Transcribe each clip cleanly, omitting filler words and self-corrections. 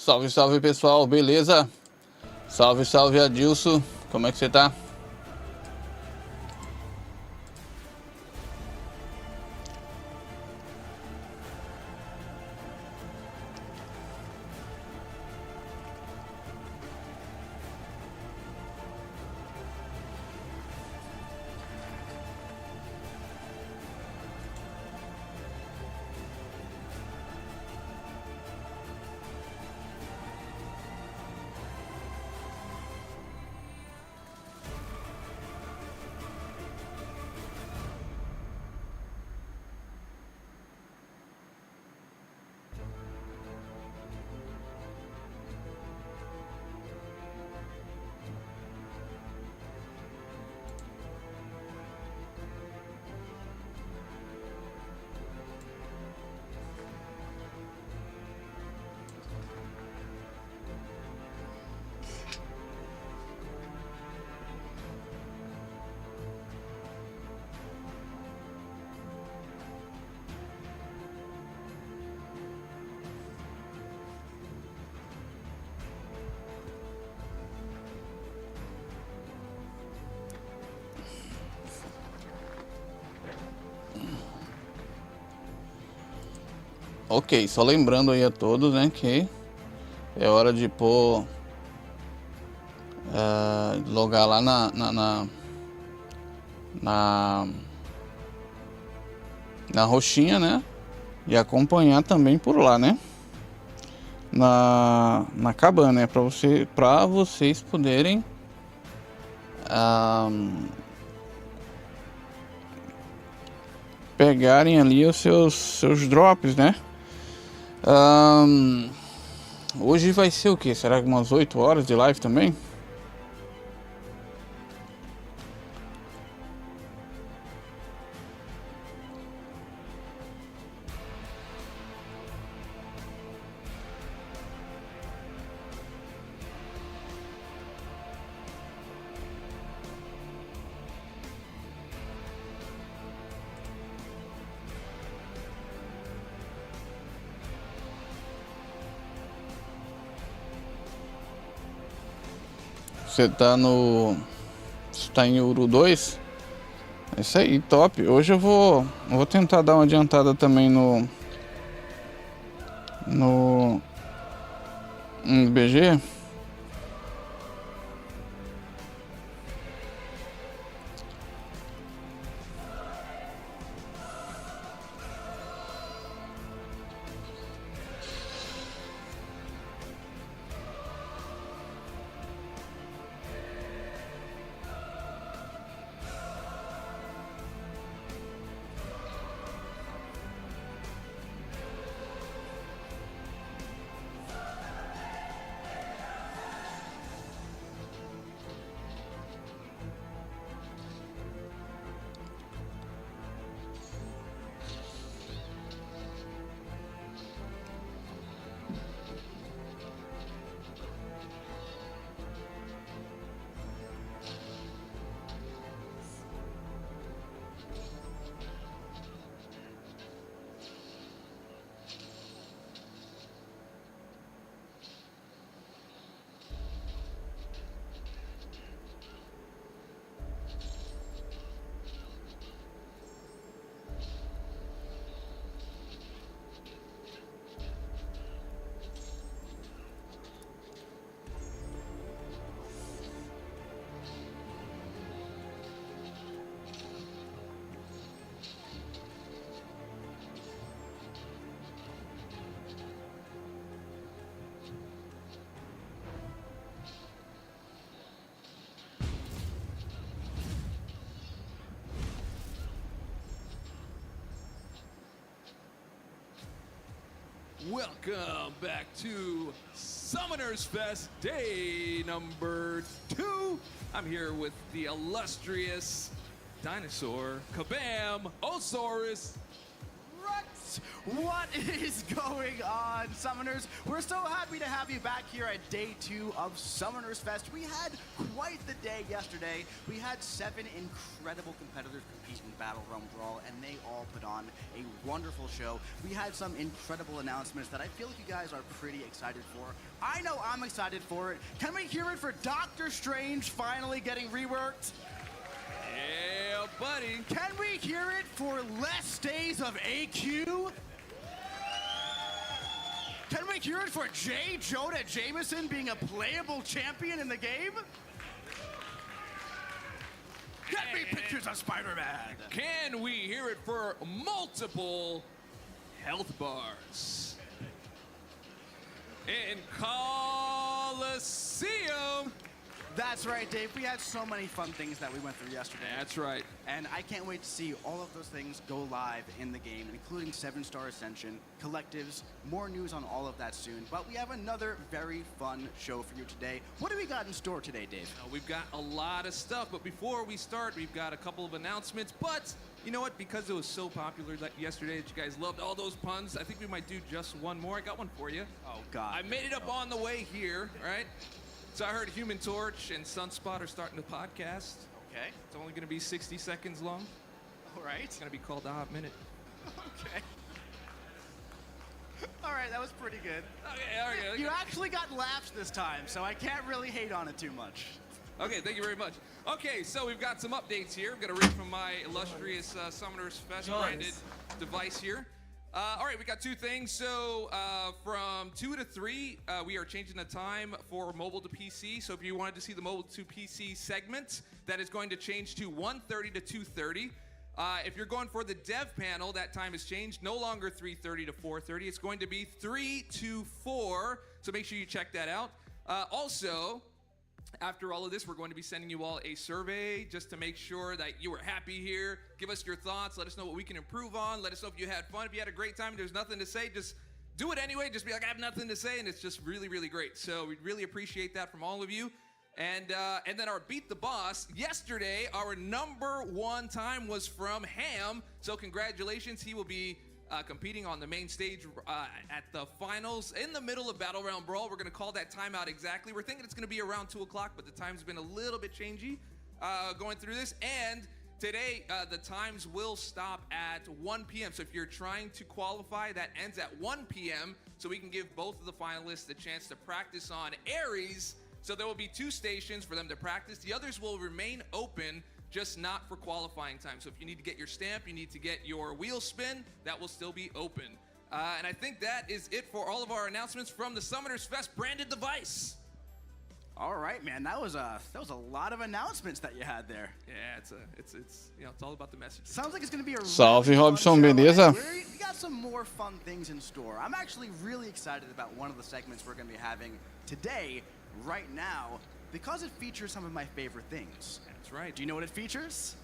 Salve, salve pessoal, beleza? Salve, salve Adilson, como é que você tá? Ok, só lembrando aí a todos, né, que é hora de pôr, logar lá na roxinha, né, e acompanhar também por lá, né, na KABAM, né, para vocês poderem pegarem ali os seus drops, né. Hoje vai ser o que? Será que umas 8 horas de live também? Você tá no... Você tá em Uru 2? É isso aí, top. Hoje eu vou tentar dar uma adiantada também no BG. Welcome back to Summoners Fest day number 2. I'm here with the illustrious dinosaur, KABAM, Osaurus Rex. right, what is going on, Summoners? We're so happy to have you back here at day 2 of Summoners Fest. We had quite the day yesterday. We had 7 incredible competitors compete in Battleream Brawl, and they all put on a wonderful show. We had some incredible announcements that I feel like you guys are pretty excited for. I know I'm excited for it. Can we hear it for Doctor Strange finally getting reworked? Yeah, buddy. Can we hear it for less days of AQ? Can we hear it for J. Jonah Jameson being a playable champion in the game? Get me pictures of Spider-Man. Can we hear it for multiple health bars? In Coliseum. That's right, Dave. We had so many fun things that we went through yesterday. That's right. And I can't wait to see all of those things go live in the game, including 7-star Ascension, collectives, more news on all of that soon. But we have another very fun show for you today. What do we got in store today, Dave? We've got a lot of stuff, but before we start, we've got a couple of announcements. But you know what? Because it was so popular yesterday that you guys loved all those puns, I think we might do just one more. I got one for you. Oh, God. I made it up on the way here, all right? So I heard Human Torch and Sunspot are starting the podcast. Okay. It's only going to be 60 seconds long. All right. It's going to be called the Hot Minute. Okay. All right, that was pretty good. Okay. You actually got laughs this time, so I can't really hate on it too much. Okay, thank you very much. Okay, so we've got some updates here. I'm going to read from my illustrious Summoners Fest branded device here. All right, we got 2 things. So from 2 to 3, we are changing the time for mobile to PC. So if you wanted to see the mobile to PC segment, that is going to change to 1:30 to 2:30. If you're going for the dev panel, that time has changed. No longer 3:30 to 4:30. It's going to be 3 to 4. So make sure you check that out. Also, after all of this, we're going to be sending you all a survey just to make sure that you were happy here. Give us your thoughts. Let us know what we can improve on. Let us know if you had fun. If you had a great time, there's nothing to say, just do it anyway. Just be like, I have nothing to say, and it's just really, really great. So we'd really appreciate that from all of you. And then our Beat the Boss. Yesterday, our #1 time was from Ham. So congratulations. He will be competing on the main stage at the finals in the middle of Battleream Brawl. We're going to call that time out exactly. We're thinking it's going to be around 2 o'clock, but the time's been a little bit changey going through this. And today, the times will stop at 1 p.m. So if you're trying to qualify, that ends at 1 p.m. So we can give both of the finalists the chance to practice on Ares. So there will be 2 stations for them to practice. The others will remain open, just not for qualifying time. So if you need to get your stamp, you need to get your wheel spin, that will still be open. And I think that is it for all of our announcements from the Summoners Fest branded device. All right, man, that was a lot of announcements that you had there. Yeah, it's you know, it's all about the message. Sounds like it's going to be a Salve, really Robson, fun show, beleza? and we got some more fun things in store. I'm actually really excited about one of the segments we're going to be having today, right now, because it features some of my favorite things. That's right. Do you know what it features?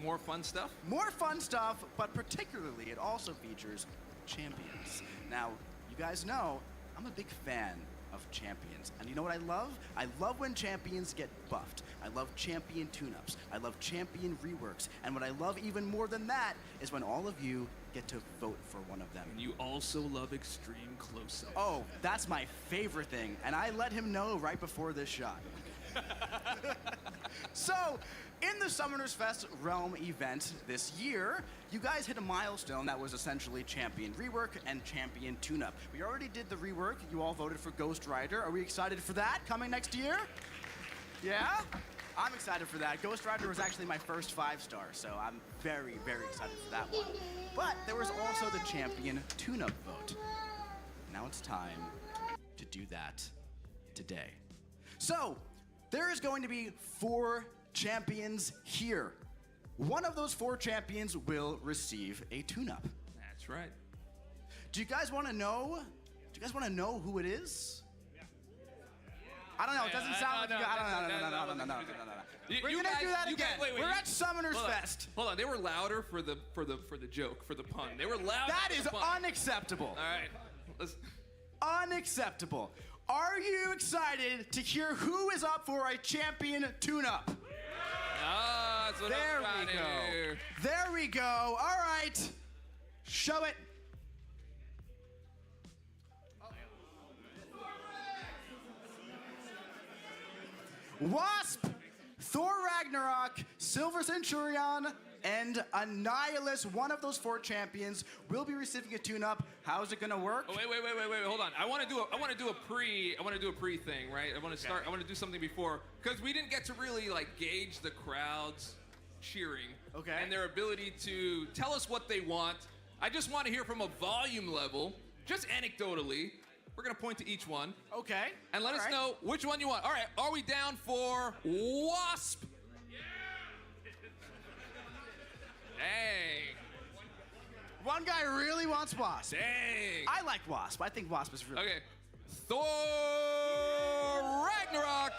More fun stuff? More fun stuff, but particularly it also features champions. Now, you guys know, I'm a big fan of champions. And you know what I love? I love when champions get buffed. I love champion tune-ups. I love champion reworks. And what I love even more than that is when all of you get to vote for one of them. And you also love extreme close-up. Oh, that's my favorite thing. And I let him know right before this shot. So, in the Summoners Fest Realm event this year, you guys hit a milestone that was essentially champion rework and champion tune-up. We already did the rework. You all voted for Ghost Rider. Are we excited for that coming next year? Yeah? I'm excited for that. Ghost Rider was actually my first 5-star, so I'm very, very excited for that one. But there was also the champion tune-up vote. Now it's time to do that today. So, there is going to be 4 champions here. One of those 4 champions will receive a tune-up. That's right. Do you guys want to know? Do you guys want to know who it is? I don't know. It doesn't sound like you. I don't know. We're gonna do that again. We're at Summoners Fest. Hold on. They were louder for the joke, for the pun. They were louder. That is unacceptable. All right. Let's... Unacceptable. Are you excited to hear who is up for a champion tune-up? Ah, that's what There we go. There we go. All right. Show it. Wasp, Thor Ragnarok, Silver Centurion, and Annihilus, one of those 4 champions, will be receiving a tune-up. How's it gonna work? Oh, wait, hold on. I want to do a pre thing, right? I want to do something before, because we didn't get to really like gauge the crowd's cheering and their ability to tell us what they want. I just want to hear from a volume level, just anecdotally. We're gonna point to each one. Okay. And let us know which one you want. All right, are we down for Wasp? Yeah. Dang. One guy really wants Wasp. Dang. I like Wasp. I think Wasp is really Okay. Thor Ragnarok.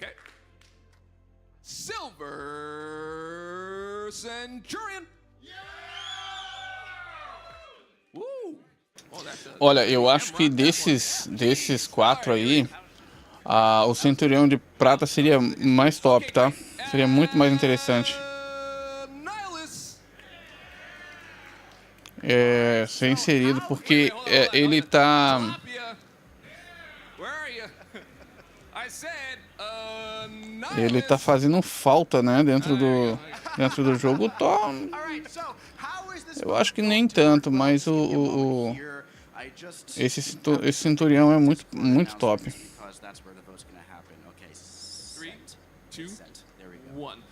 Okay. Silver Centurion. Olha, eu acho que desses 4 aí, o Centurião de Prata seria mais top, tá? Seria muito mais interessante. Ser inserido, porque ele tá fazendo falta, né, dentro do jogo. Eu acho que nem tanto, mas esse Centurião é muito top. 3, 2, 1.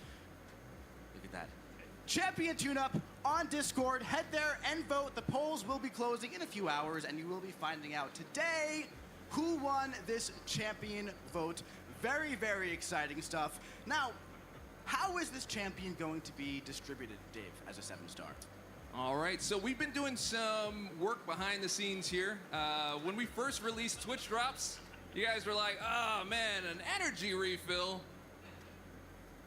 Champion tune-up on Discord. Head there and vote. The polls will be closing in a few hours, and you will be finding out today who won this champion vote. Very, very exciting stuff. Now, how is this champion going to be distributed, Dave, as a 7-star? All right, so we've been doing some work behind the scenes here. When we first released Twitch Drops, you guys were like, oh man, an energy refill.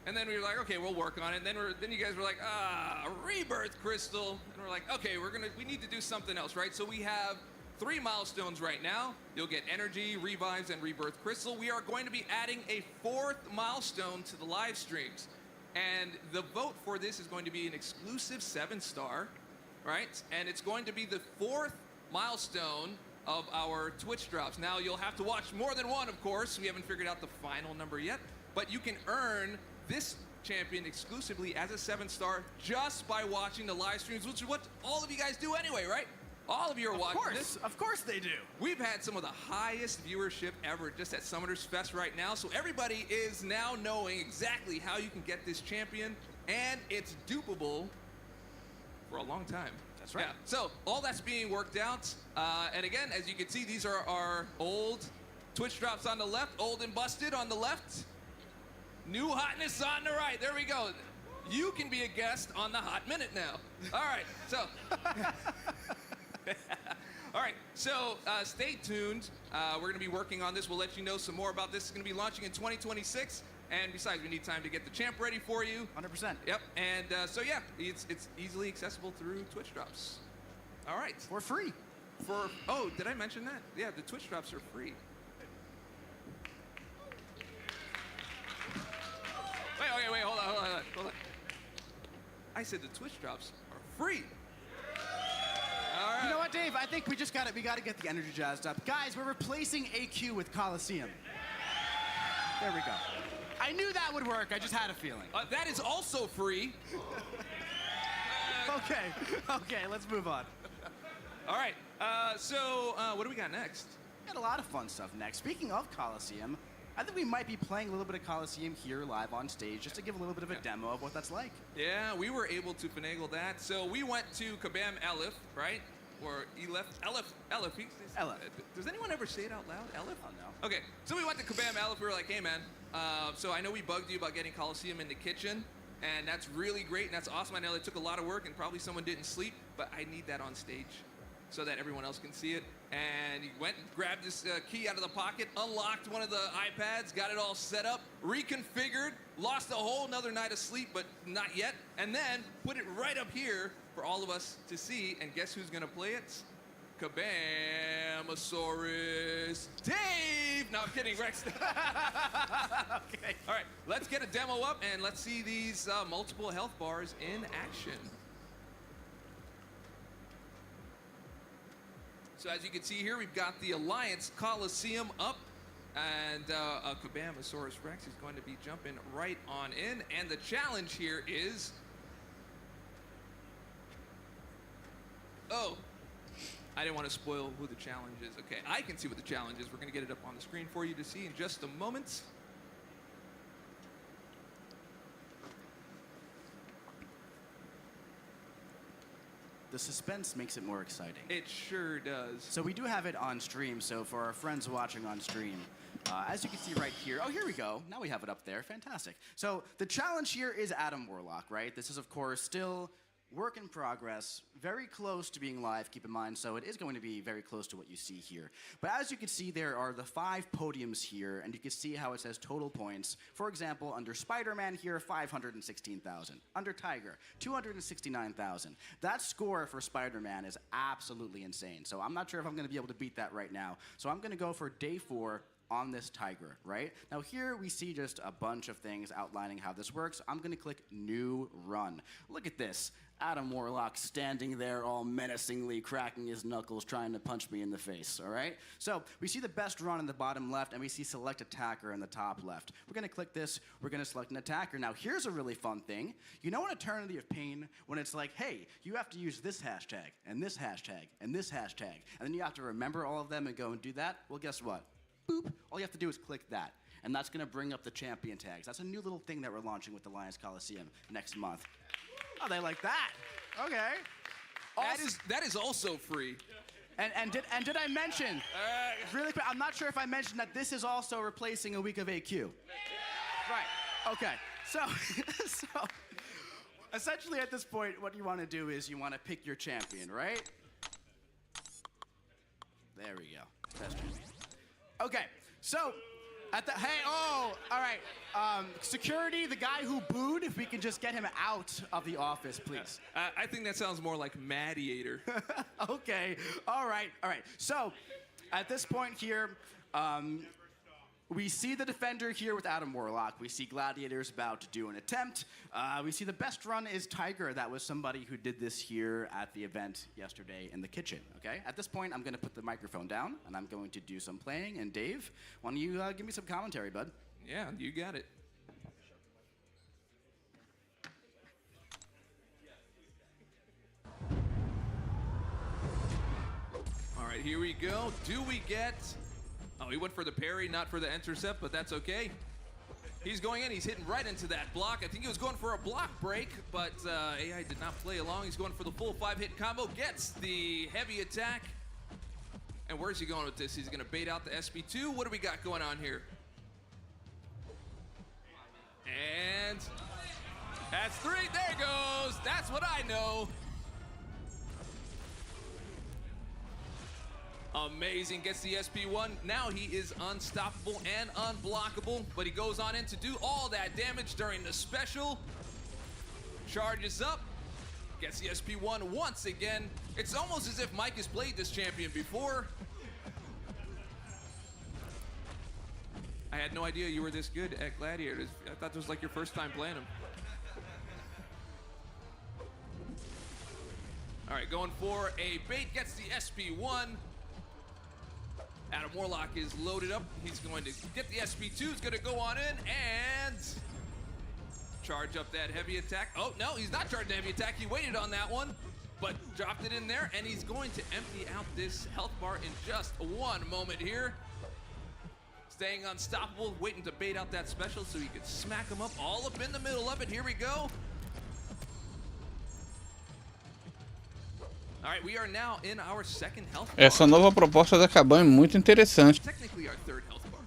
And then we were like, okay, we'll work on it. And then you guys were like, a rebirth crystal. And we're like, okay, we need to do something else, right? So we have 3 milestones right now. You'll get energy, revives, and rebirth crystal. We are going to be adding a 4th milestone to the live streams. And the vote for this is going to be an exclusive 7-star, right? And it's going to be the 4th milestone of our Twitch drops. Now, you'll have to watch more than one, of course. We haven't figured out the final number yet. But you can earn this champion exclusively as a 7-star just by watching the live streams, which is what all of you guys do anyway, right? All of you are watching this. Of course they do. We've had some of the highest viewership ever just at Summoners Fest right now, so everybody is now knowing exactly how you can get this champion, and it's dupable for a long time. That's right. Yeah. So all that's being worked out, and again, as you can see, these are our old Twitch drops on the left, old and busted on the left, new hotness on the right. There we go. You can be a guest on the Hot Minute now. All right, so... All right, so stay tuned. We're going to be working on this. We'll let you know some more about this. It's going to be launching in 2026. And besides, we need time to get the champ ready for you. 100%. Yep, and so yeah, it's easily accessible through Twitch drops. All right. For free. Oh, did I mention that? Yeah, the Twitch drops are free. Wait, hold on. I said the Twitch drops are free. All right. You know what, Dave? I think we got to get the energy jazzed up. Guys, we're replacing AQ with Coliseum. There we go. I knew that would work. I just had a feeling. That is also free. Okay, let's move on. All right, so what do we got next? We got a lot of fun stuff next. Speaking of Coliseum, I think we might be playing a little bit of Coliseum here live on stage just to give a little bit of a demo of what that's like. Yeah, we were able to finagle that. So we went to KABAM Elif, right? Or Elif. Does anyone ever say it out loud? Elif? Oh, no. Okay, so we went to KABAM Elif. We were like, hey, man, so I know we bugged you about getting Coliseum in the kitchen, and that's really great, and that's awesome. I know it took a lot of work, and probably someone didn't sleep, but I need that on stage so that everyone else can see it. And he went and grabbed this key out of the pocket, unlocked one of the iPads, got it all set up, reconfigured, lost a whole nother night of sleep, but not yet, and then put it right up here for all of us to see. And guess who's gonna play it? Kabamasaurus Dave! No, I'm kidding, Rex. Okay. All right, let's get a demo up and let's see these multiple health bars in action. So as you can see here, we've got the Alliance Coliseum up, and KABAM Rex is going to be jumping right on in, and the challenge here is... Oh, I didn't want to spoil who the challenge is. Okay, I can see what the challenge is. We're going to get it up on the screen for you to see in just a moment. The suspense makes it more exciting. It sure does. So we do have it on stream, so for our friends watching on stream, as you can see right here, oh, here we go. Now we have it up there. Fantastic. So the challenge here is Adam Warlock, right? This is, of course, still work in progress, very close to being live, keep in mind, so it is going to be very close to what you see here. But as you can see, there are the 5 podiums here, and you can see how it says total points. For example, under Spider-Man here, 516,000. Under Tiger, 269,000. That score for Spider-Man is absolutely insane, so I'm not sure if I'm going to be able to beat that right now. So I'm going to go for day 4 on this Tiger, right? Now here we see just a bunch of things outlining how this works. I'm gonna click New Run. Look at this. Adam Warlock standing there all menacingly, cracking his knuckles, trying to punch me in the face, all right? So we see the best run in the bottom left, and we see Select Attacker in the top left. We're gonna click this, we're gonna select an attacker. Now here's a really fun thing. You know in Eternity of Pain, when it's like, hey, you have to use this hashtag, and this hashtag, and this hashtag, and then you have to remember all of them and go and do that? Well, guess what? Boop. All you have to do is click that, and that's going to bring up the champion tags. That's a new little thing that we're launching with the Alliance Coliseum next month. Oh, they like that. Okay. That is also free. And did I mention, really quick, I'm not sure if I mentioned that this is also replacing a week of AQ. Right. Okay. So essentially at this point, what you want to do is you want to pick your champion, right? There we go. Best champion. Okay, so all right. Security, the guy who booed, if we can just get him out of the office, please. I think that sounds more like Madiator. Okay, all right. So, at this point here, we see the defender here with Adam Warlock. We see Gladiators about to do an attempt. We see the best run is Tiger. That was somebody who did this here at the event yesterday in the kitchen, okay? At this point, I'm going to put the microphone down, and I'm going to do some playing. And Dave, why don't you give me some commentary, bud? Yeah, you got it. All right, here we go. Do we get... Oh, he went for the parry, not for the intercept, but that's okay. He's going in, he's hitting right into that block. I think he was going for a block break, but AI did not play along. He's going for the full 5-hit combo, gets the heavy attack. And where's he going with this? He's gonna bait out the SP2. What do we got going on here? And that's 3, there it goes. That's what I know. Amazing, gets the SP1. Now he is unstoppable and unblockable, but he goes on in to do all that damage during the special. Charges up, gets the SP1 once again. It's almost as if Mike has played this champion before. I had no idea you were this good at Gladiators. I thought this was like your first time playing him. All right, going for a bait, gets the SP1. Adam Warlock is loaded up. He's going to get the SP2. He's going to go on in and charge up that heavy attack. Oh, no, he's not charging the heavy attack. He waited on that one, but dropped it in there, and he's going to empty out this health bar in just one moment here. Staying unstoppable, waiting to bait out that special so he could smack him up all up in the middle of it. Here we go. All right, we are now in our second health bar. Essa nova proposta da KABAM é muito interessante. Technically our third health bar.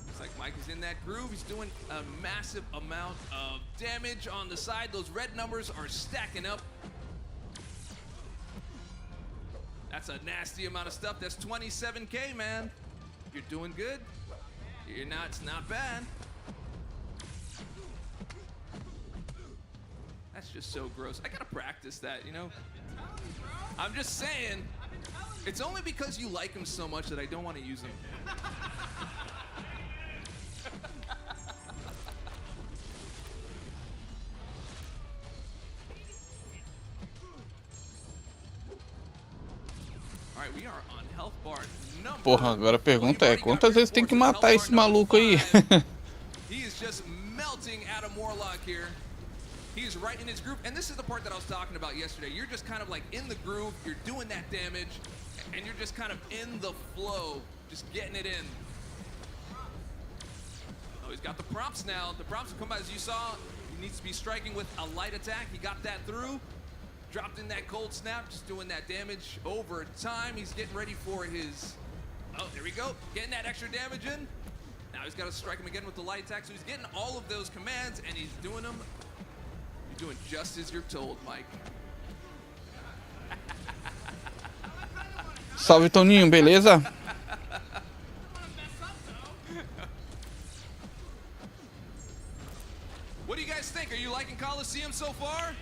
Looks like Mike is in that groove. He's doing a massive amount of damage on the side. Those red numbers are stacking up. That's a nasty amount of stuff. That's 27K, man. You're doing good. You're not, it's not bad. That's just so gross. I gotta practice that, you know? I'm just saying, it's only because you like him so much that I don't want to use him. right, we are on health bar number. Porra, agora a pergunta é, quantas vezes tem que matar esse maluco aí? He is just melting Adam Warlock here. He's right in his groove, and this is the part that I was talking about yesterday. You're just kind of like in the groove, you're doing that damage, and you're just kind of in the flow, just getting it in. Oh, he's got the prompts now. The prompts come out, as you saw. He needs to be striking with a light attack. He got that through. Dropped in that cold snap, just doing that damage over time. He's getting ready for his... Oh, there we go. Getting that extra damage in. Now he's got to strike him again with the light attack. So he's getting all of those commands, and he's doing them. You're doing just as you're told, Mike. Salve, Toninho, beleza? What do you guys think? Are you liking Coliseum so far?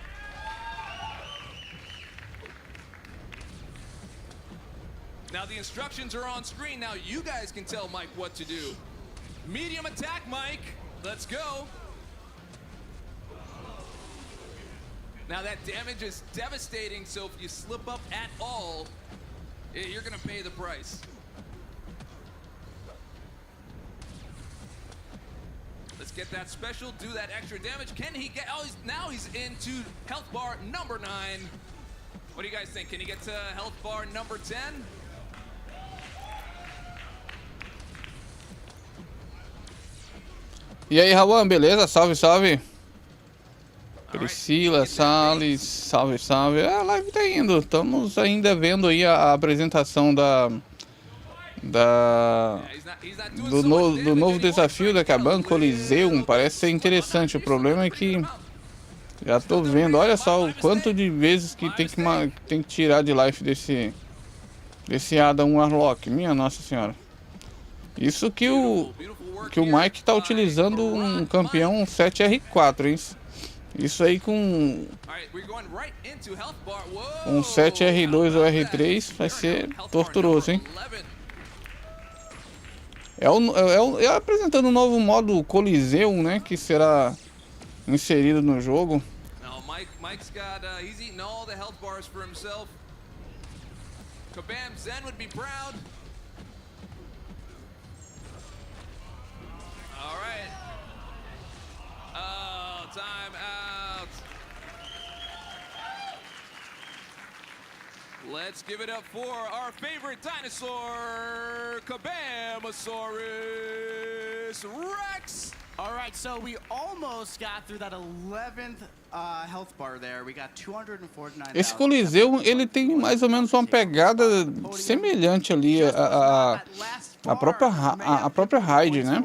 Now the instructions are on screen. Now you guys can tell Mike what to do. Medium attack, Mike. Let's go. Now that damage is devastating, so if you slip up at all, you're gonna pay the price. Let's get that special, do that extra damage. Can he get, oh, now he's into health bar number 9. What do you guys think? Can he get to health bar number 10? E aí, Rawan, beleza? Salve, salve. Priscila, Salles, salve, salve. A live tá indo. Estamos ainda vendo aí a apresentação do novo desafio da KABAM, Coliseum. Parece ser interessante. O problema é que já tô vendo. Olha só o quanto de vezes que tem que tirar de life desse Adam Warlock. Minha Nossa Senhora. Isso que o Mike tá utilizando um campeão 7R4, hein? Isso aí com um 7R2 ou R3 vai ser torturoso, hein? É apresentando um novo modo Coliseum, né? Que será inserido no jogo. Mike's got, he's eating all the health bars for himself. KABAM Zen would be proud. All right. Oh, time out. Let's give it up for our favorite dinosaur, KABAMosaurus Rex. All right, so we almost got through that 11th health bar there. We got 249. Esse Coliseu, ele tem mais ou menos uma pegada semelhante ali a própria raid, né?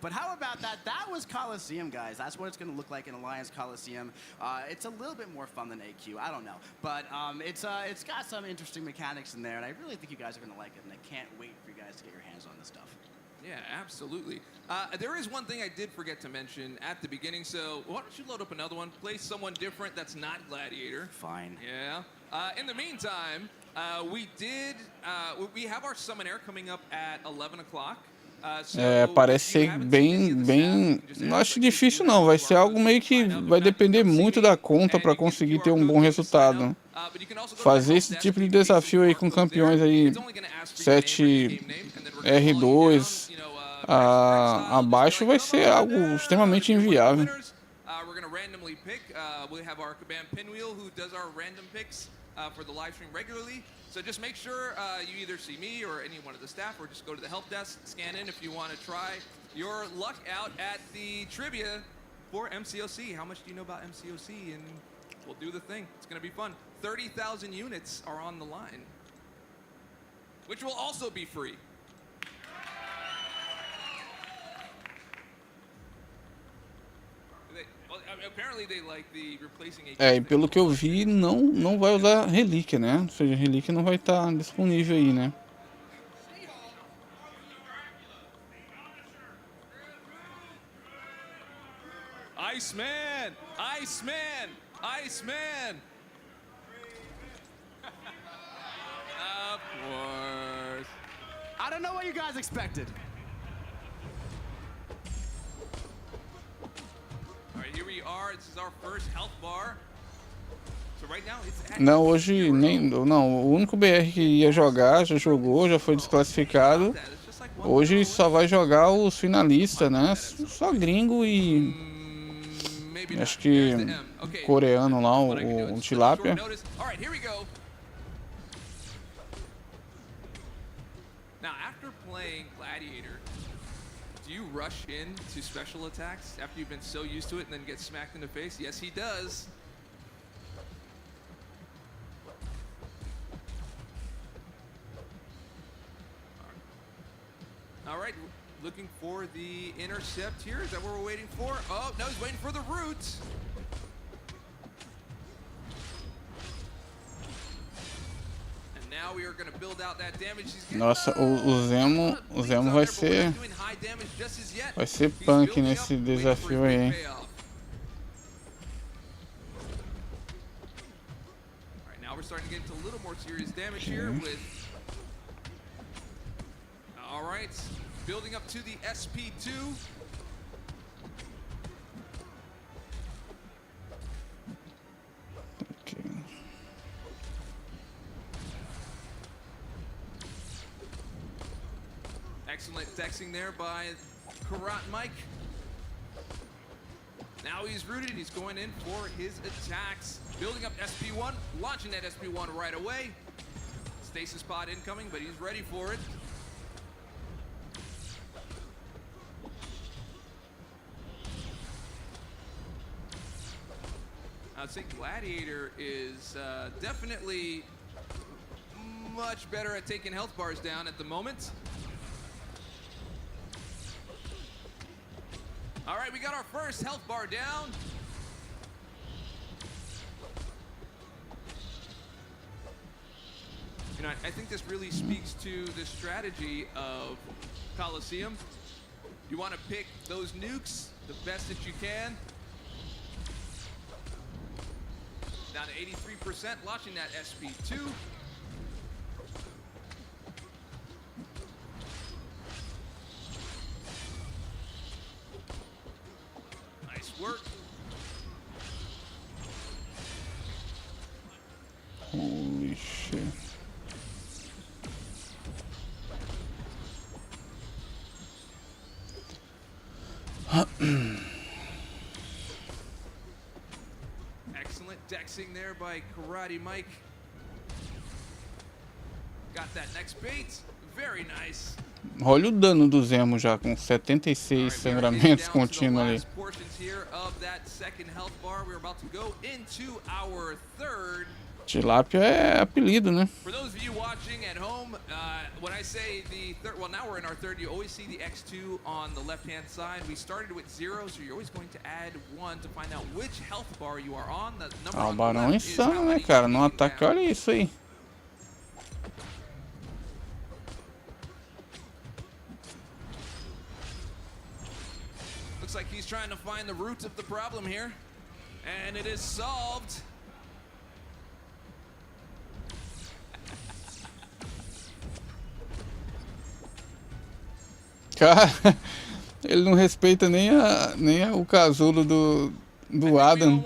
But how about that? That was Coliseum, guys. That's what it's going to look like in Alliance Coliseum. It's a little bit more fun than AQ. I don't know, but it's got some interesting mechanics in there, and I really think you guys are going to like it. And I can't wait for you guys to get your hands on this stuff. Yeah, absolutely. There is one thing I did forget to mention at the beginning, so why don't you load up another one? Play someone different that's not Gladiator. Fine. Yeah. In the meantime, we have our Summonair coming up at 11 o'clock. Parece ser bem... Não acho difícil não, vai ser algo meio que vai depender muito da conta para conseguir ter um bom resultado. Fazer esse tipo de desafio aí com campeões aí 7R2 abaixo vai ser algo extremamente inviável. For the live stream regularly. So just make sure you either see me or any one of the staff, or just go to the help desk, scan in if you want to try your luck out at the trivia for MCOC. How much do you know about MCOC? And we'll do the thing. It's going to be fun. 30,000 units are on the line, which will also be free. E pelo que eu vi, não vai usar relíquia, né? Ou seja, relíquia não vai estar disponível aí, né? Iceman! Iceman! Iceman! Of course. I don't know what you guys expected. All right, here we are. This is our first health bar. Não, hoje nem... Não, o único BR que ia jogar, já jogou, já foi desclassificado. Hoje só vai jogar os finalistas, né? Só gringo e... acho que coreano lá, o Tilápia. Now, after playing Gladiator, do you rush into special attacks after you've been so used to it and then get smacked in the face? Yes, he does. All right, looking for the intercept here. Is that what we're waiting for? Oh, no, he's waiting for the root. And now we are going to build out that damage. Nossa, o Zemo vai ser punk nesse desafio aí, hein? All right, now we're starting to get into a little more serious damage here with... All right, building up to the SP2. Okay. Excellent dexing there by Karat Mike. Now he's rooted, he's going in for his attacks. Building up SP1, launching that SP1 right away. Stasis pod incoming, but he's ready for it. I'd say Gladiator is definitely much better at taking health bars down at the moment. All right, we got our first health bar down. You know, I think this really speaks to the strategy of Coliseum. You want to pick those nukes the best that you can. Down to 83%, launching that SP2. Nice work. Holy shit. Dexing there by Karate Mike. Got that next bait. Very nice. Olha o dano do Zemo já com 76 sangramentos contínuos ali. Tilápia é apelido, né? For those of you watching at home, when I say the third, well, now we're in our third, you always see the X2 on the left-hand side. We started with 0, so you're always going to add 1 to find out which health bar you are on. The number Ah, o on the Barão é left is how insano, né, many cara? you No can ataque, down. olha isso aí. Looks like he's trying to find the root of the problem here, and it is solved. Cara, ele não respeita nem o casulo do Adam.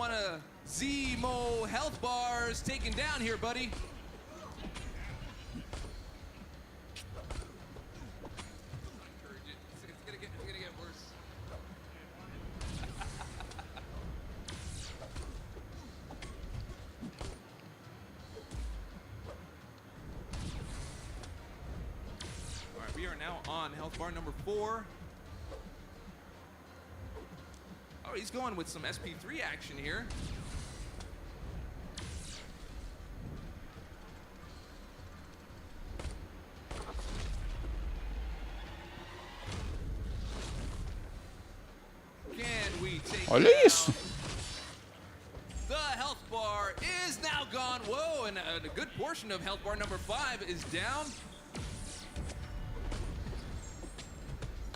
Zemo health bars taken down here, buddy. It's gonna get worse. All right, we are now on health bar number 4. Oh, he's going with some SP3 action here. Olha isso. The health bar is now gone. Whoa, and a good portion of health bar number 5 is down.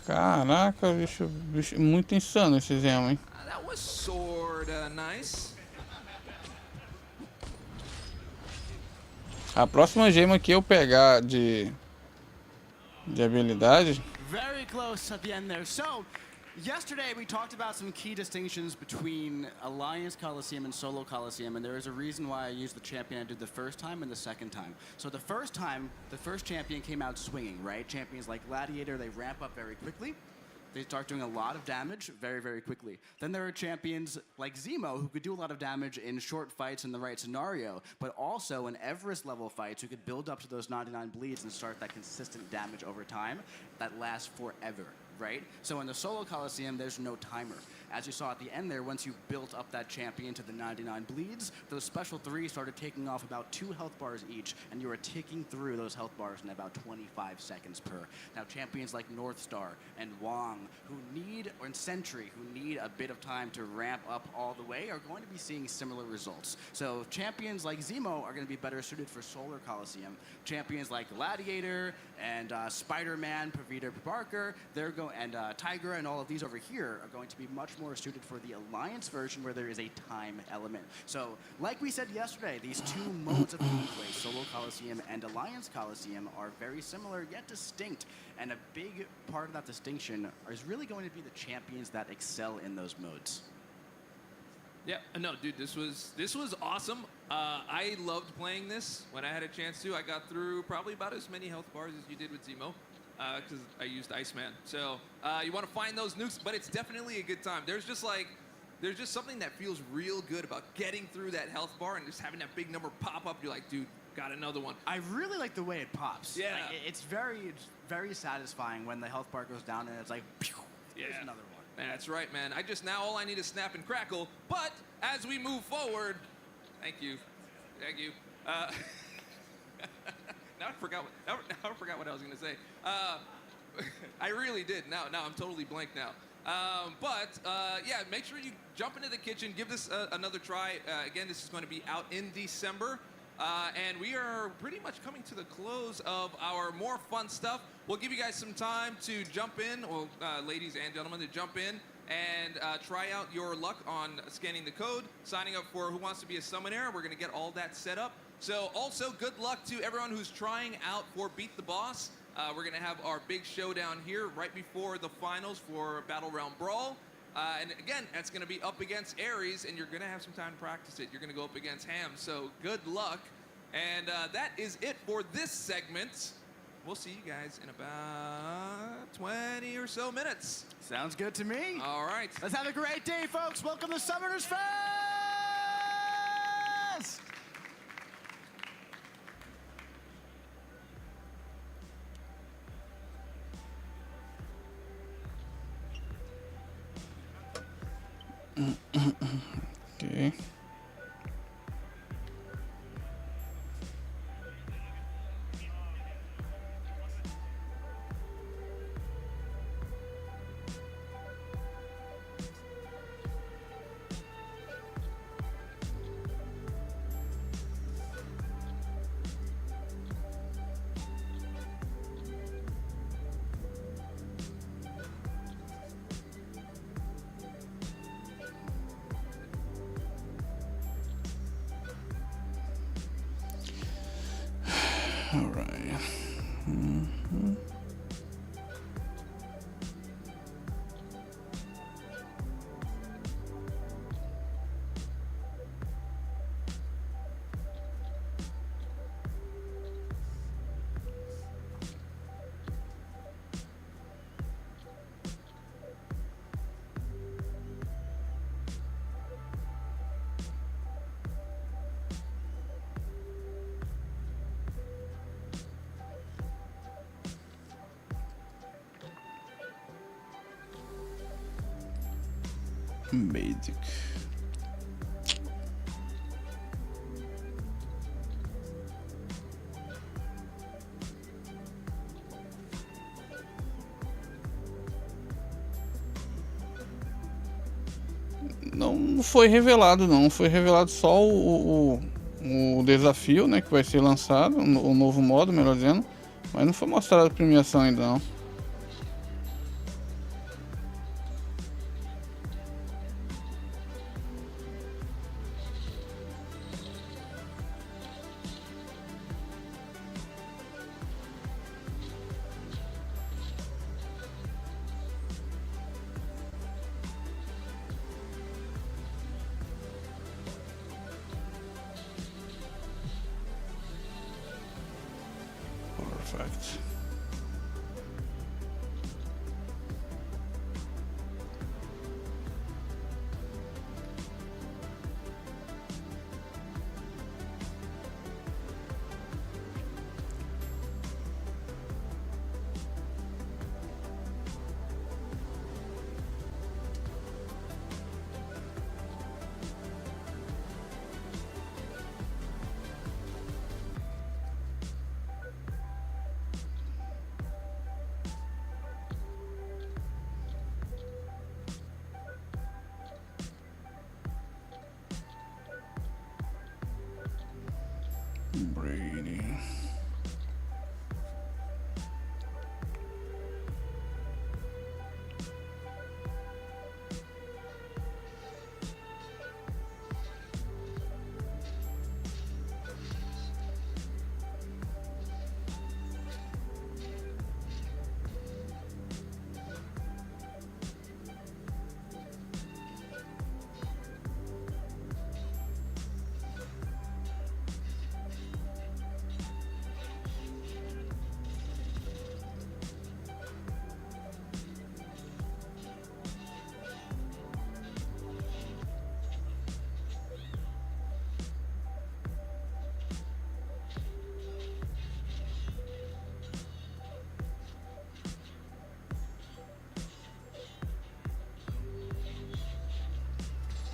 Caraca, bicho muito insano esse Zemo, hein? That was sorta nice. A próxima gema que eu pegar de habilidade. Very close at the end there. So, Yesterday, we talked about some key distinctions between Alliance Coliseum and Solo Coliseum, and there is a reason why I used the champion I did the first time and the second time. So the first time, the first champion came out swinging, right? Champions like Gladiator, they ramp up very quickly. They start doing a lot of damage very, very quickly. Then there are champions like Zemo who could do a lot of damage in short fights in the right scenario, but also in Everest-level fights who could build up to those 99 bleeds and start that consistent damage over time that lasts forever, right? So in the Solo Coliseum, there's no timer. As you saw at the end there, once you built up that champion to the 99 bleeds, those special 3 started taking off about 2 health bars each, and you were ticking through those health bars in about 25 seconds per. Now, champions like North Star and Wong, and Sentry, who need a bit of time to ramp up all the way, are going to be seeing similar results. So champions like Zemo are going to be better suited for Solar Coliseum. Champions like Gladiator and Spider-Man, Peter Parker, and Tigra and all of these over here are going to be much more suited for the Alliance version where there is a time element. So, like we said yesterday, these 2 modes of gameplay, Solo Coliseum and Alliance Coliseum, are very similar yet distinct, and a big part of that distinction is really going to be the champions that excel in those modes. Yeah, no, dude, this was awesome. I loved playing this when I had a chance to. I got through probably about as many health bars as you did with Zemo, because I used Iceman. So you want to find those nukes, but it's definitely a good time. There's just something that feels real good about getting through that health bar and just having that big number pop up. You're like, dude, got another one. I really like the way it pops. Yeah. Like, it's very satisfying when the health bar goes down and it's like, pew, there's another one. That's right, man. All I need is snap and crackle. But as we move forward, thank you. Now I forgot what I was gonna say. I really did. Now I'm totally blank now. Yeah, make sure you jump into the kitchen, give this another try. Again, this is going to be out in December. And we are pretty much coming to the close of our more fun stuff. We'll give you guys some time to jump in, or ladies and gentlemen, to jump in and try out your luck on scanning the code, signing up for Who Wants to Be a Summoner. We're going to get all that set up. So also good luck to everyone who's trying out for Beat the Boss. We're going to have our big showdown here right before the finals for Battleream Brawl. And again, that's going to be up against Ares, and you're going to have some time to practice it. You're going to go up against Ham, so good luck. And that is it for this segment. We'll see you guys in about 20 or so minutes. Sounds good to me. All right. Let's have a great day, folks. Welcome to Summoners Fest! Okay. All right. Basic. Não foi revelado, não. Foi revelado só o desafio, né, que vai ser lançado, o novo modo, melhor dizendo, mas não foi mostrado a premiação ainda, não.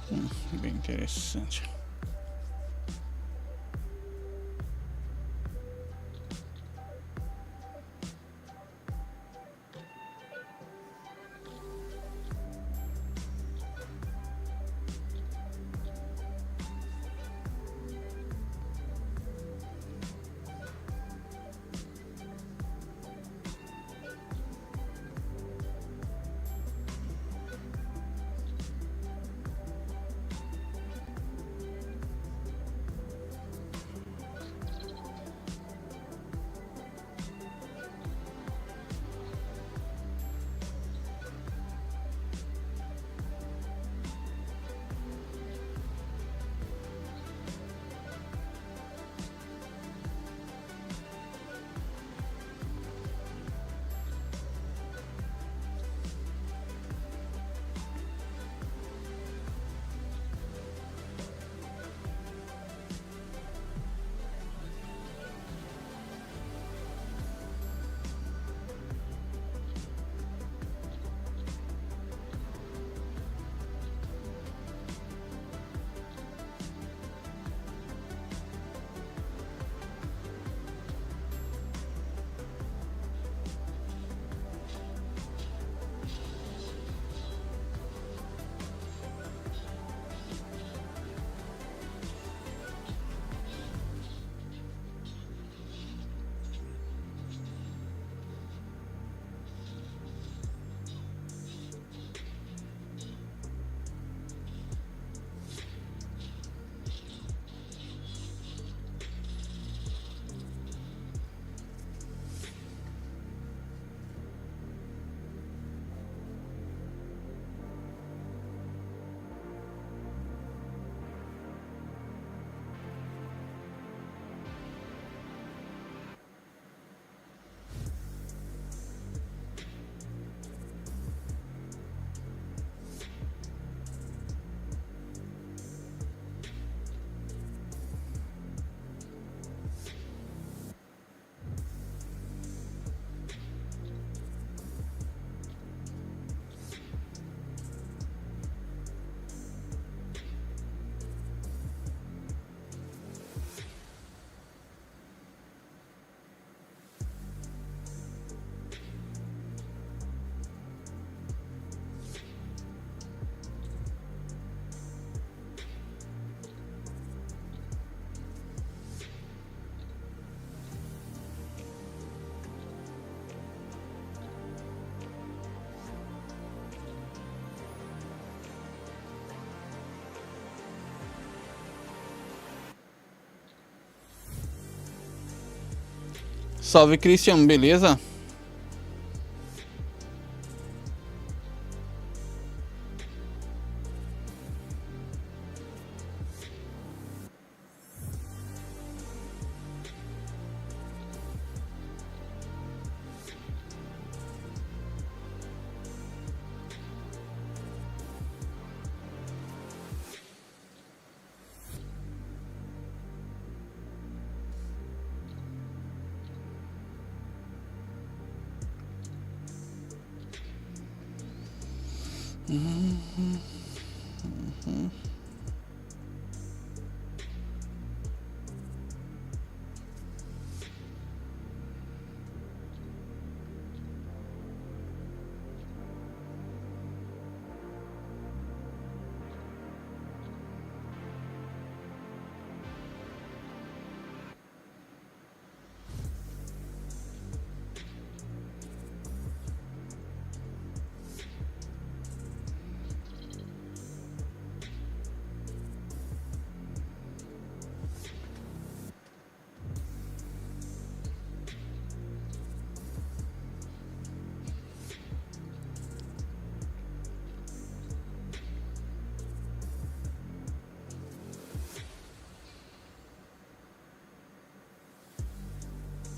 Bem interessante. Salve, Christian, beleza?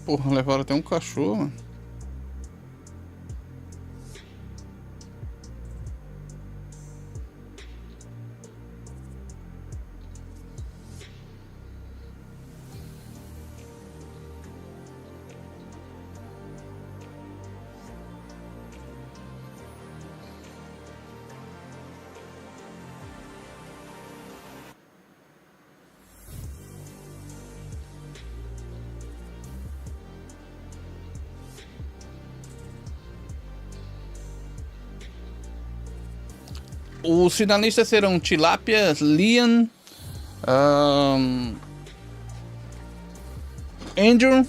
Porra, levaram até um cachorro, mano. Os finalistas serão Tilápia, Liam, Andrew,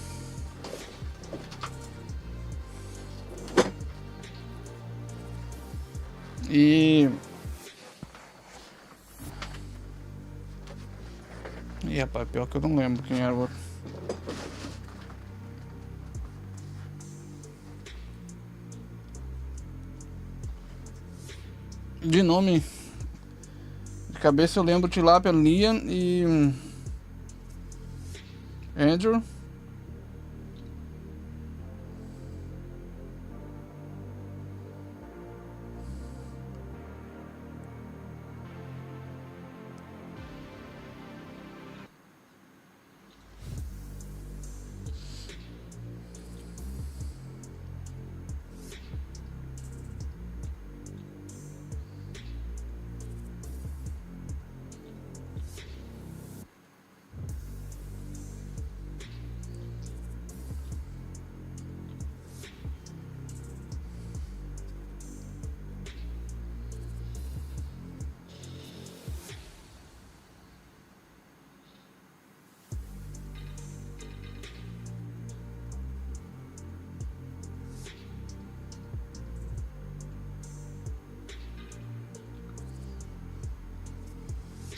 e rapaz, pior que eu não lembro quem era o outro. De nome, de cabeça eu lembro Tilápia, Liam e Andrew.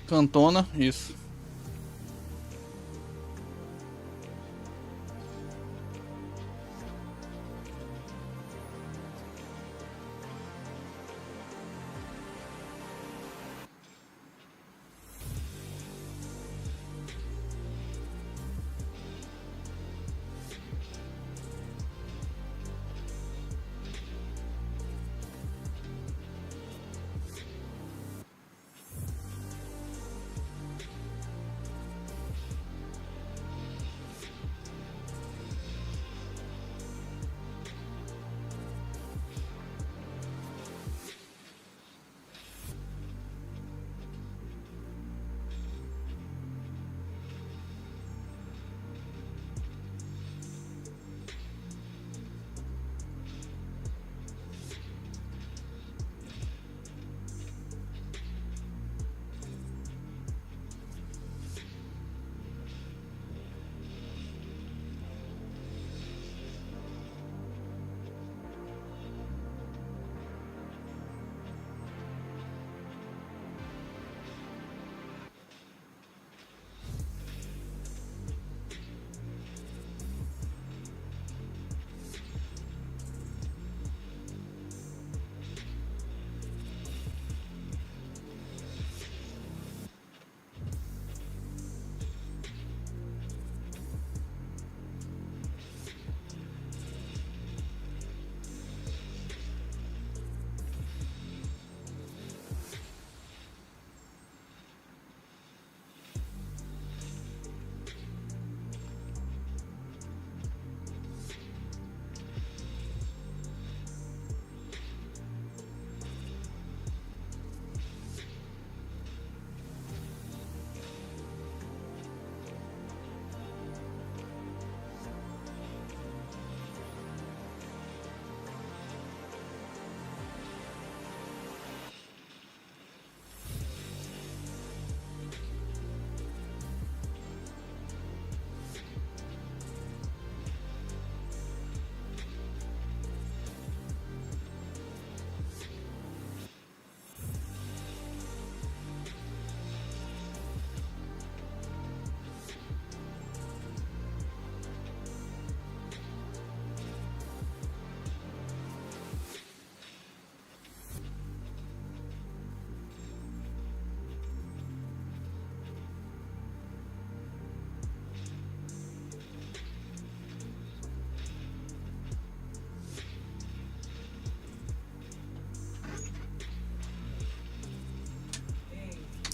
Cantona, isso.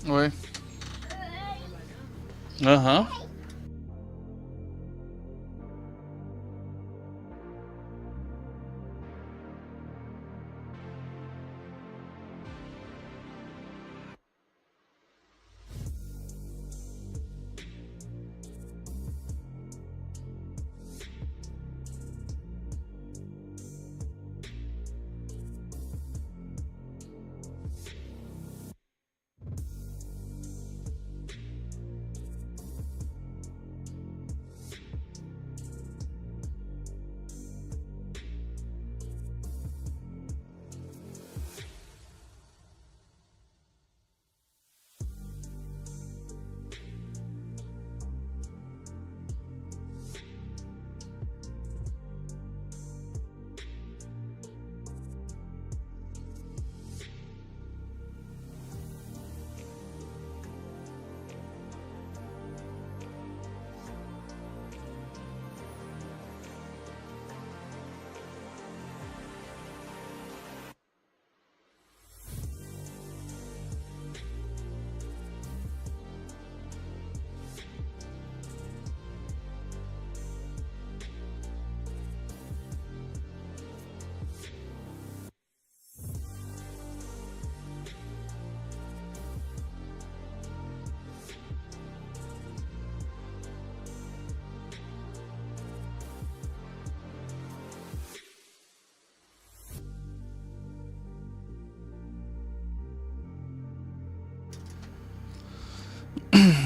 Oi. Aham.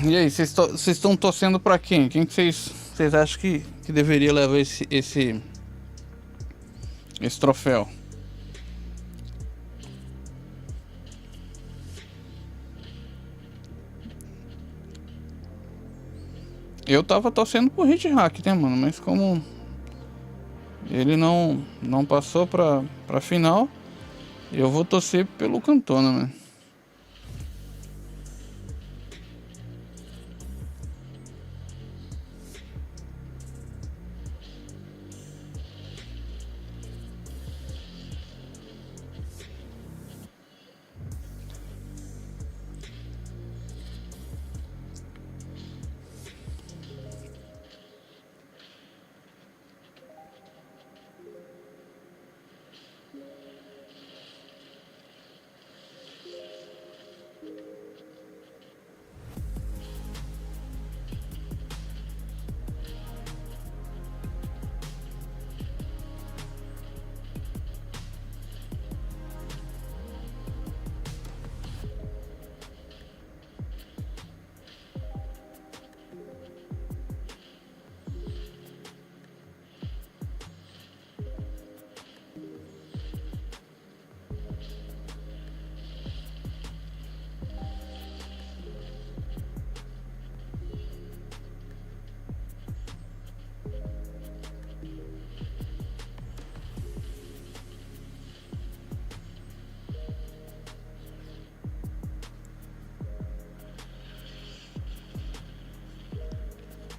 E aí, vocês estão torcendo pra quem? Quem que vocês acham que deveria levar esse troféu? Eu tava torcendo pro Hit Hack, né, mano? Mas como ele não passou pra final, eu vou torcer pelo Cantona, mano.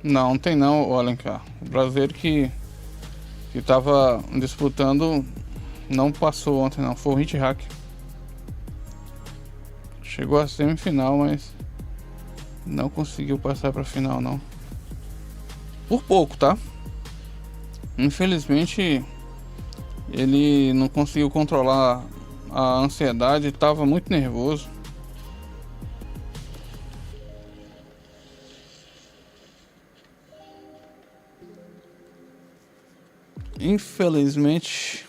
Não tem não, olha cá. O brasileiro que tava disputando não passou ontem não, foi o Hit Hack. Chegou à semifinal, mas não conseguiu passar pra final não. Por pouco, tá? Infelizmente ele não conseguiu controlar a ansiedade, estava muito nervoso. Infelizmente.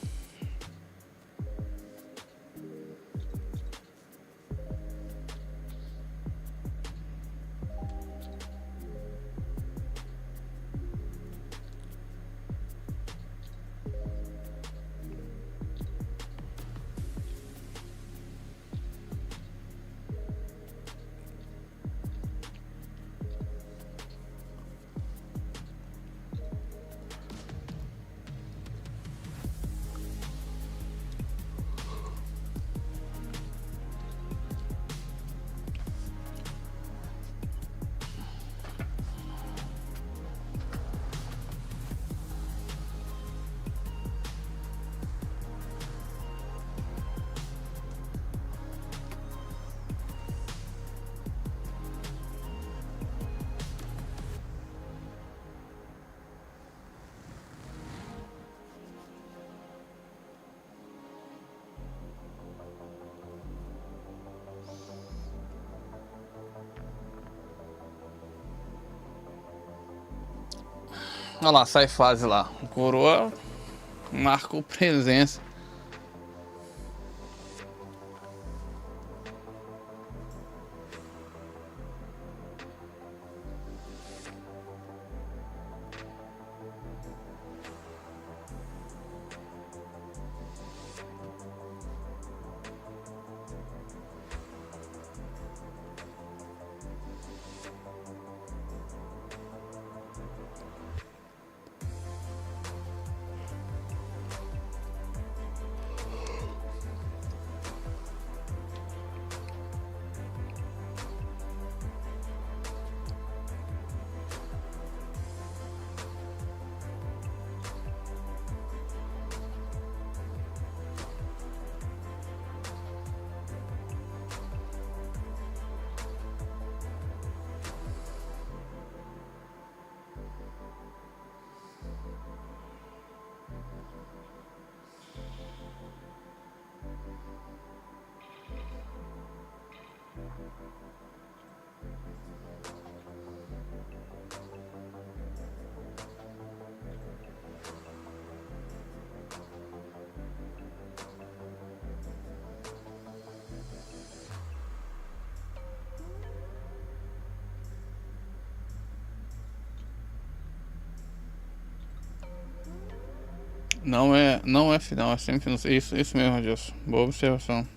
Olha lá, sai fase lá. O Coroa marcou presença. Não é final, é semifinal. Isso mesmo, Adilson. Boa observação.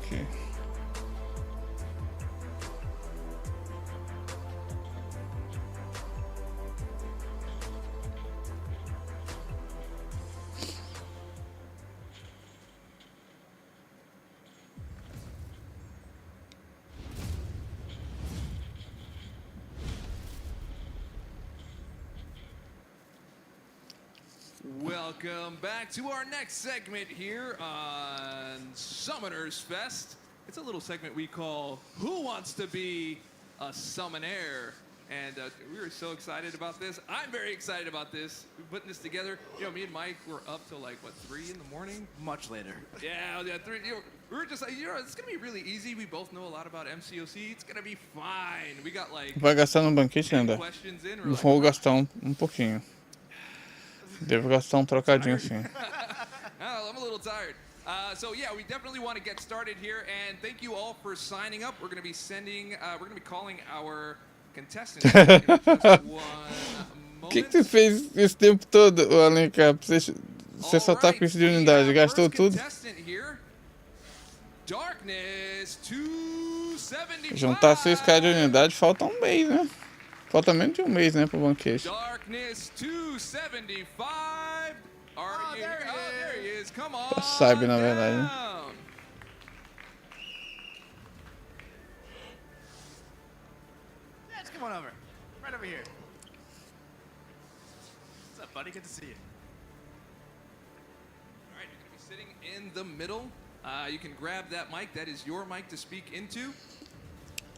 Ok. Welcome back to our next segment here on Summoners Fest. It's a little segment we call Who Wants to Be a Summoner? And we were so excited about this. I'm very excited about this. We're putting this together. You know, me and Mike were up till like, what, 3 in the morning? Much later. Yeah, 3. You know, we were just like, you know, it's going to be really easy. We both know a lot about MCOC. It's going to be fine. We got like... Vai gastar no banquete, Leandro? questions in. We're like, Vou gastar um pouquinho. Devo gastar trocadinho sim. I'm a little tired. So yeah, we definitely want to get started here, and thank you all for signing up. We're going to be sending, we're going to be calling our contestants in just one O que moment. você fez esse tempo todo, Alencar? Você só tá com isso de unidade, gastou tudo? Darkness 275. Juntar 6k de unidade, falta um mês, né? Falta menos de um mês, né, pro banquete. Darkness 275. There he is. Come on. Sabe, na verdade. Né? Yeah, just come on over. Right over here. What's up, buddy. Good to see you. All right, you're going to be sitting in the middle. You can grab that mic. That is your mic to speak into.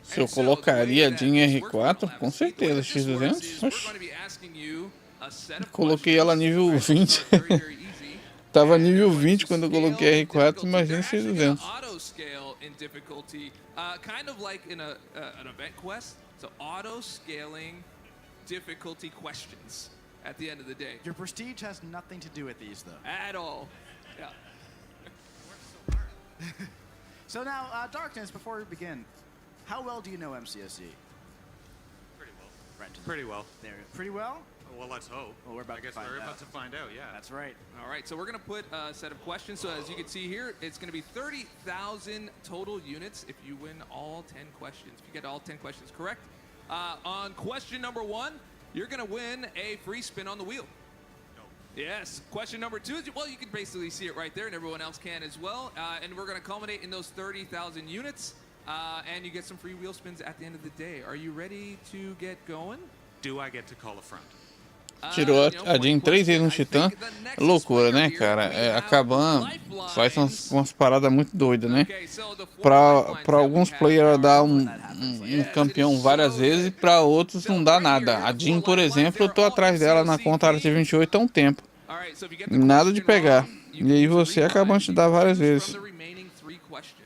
Se eu colocaria a Jean R4, com certeza, X200. Coloquei ela nível 20. Tava nível 20 quando eu coloquei R4, imagina X200. Kind of like in an event quest. So auto-scaling difficulty questions at the end of the day. Your prestige has nothing to do with these, though. At all. Yeah. So now, Darkness, before we begin, how well do you know MCSE? Pretty well. Right to the- Pretty well. There, pretty well? Well, let's hope. Well, we're about I to guess find we're out. about to find out, yeah. That's right. All right, so we're going to put a set of questions. So as you can see here, it's going to be 30,000 total units if you win all 10 questions. If you get all 10 questions correct. On question number 1, you're going to win a free spin on the wheel. No. Yes. Question number 2 is, well, you can basically see it right there, and everyone else can as well. And we're going to culminate in those 30,000 units, and you get some free wheel spins at the end of the day. Are you ready to get going? Do I get to call a friend? Tirou a Jean 3 vezes no Titã. Loucura, né, cara? A KABAM faz umas paradas muito doidas, né? Pra alguns players dá um campeão várias vezes e pra outros não dá nada. A Jean, por exemplo, eu tô atrás dela na conta RT28 há um tempo. Nada de pegar. E aí você acaba de dar várias vezes.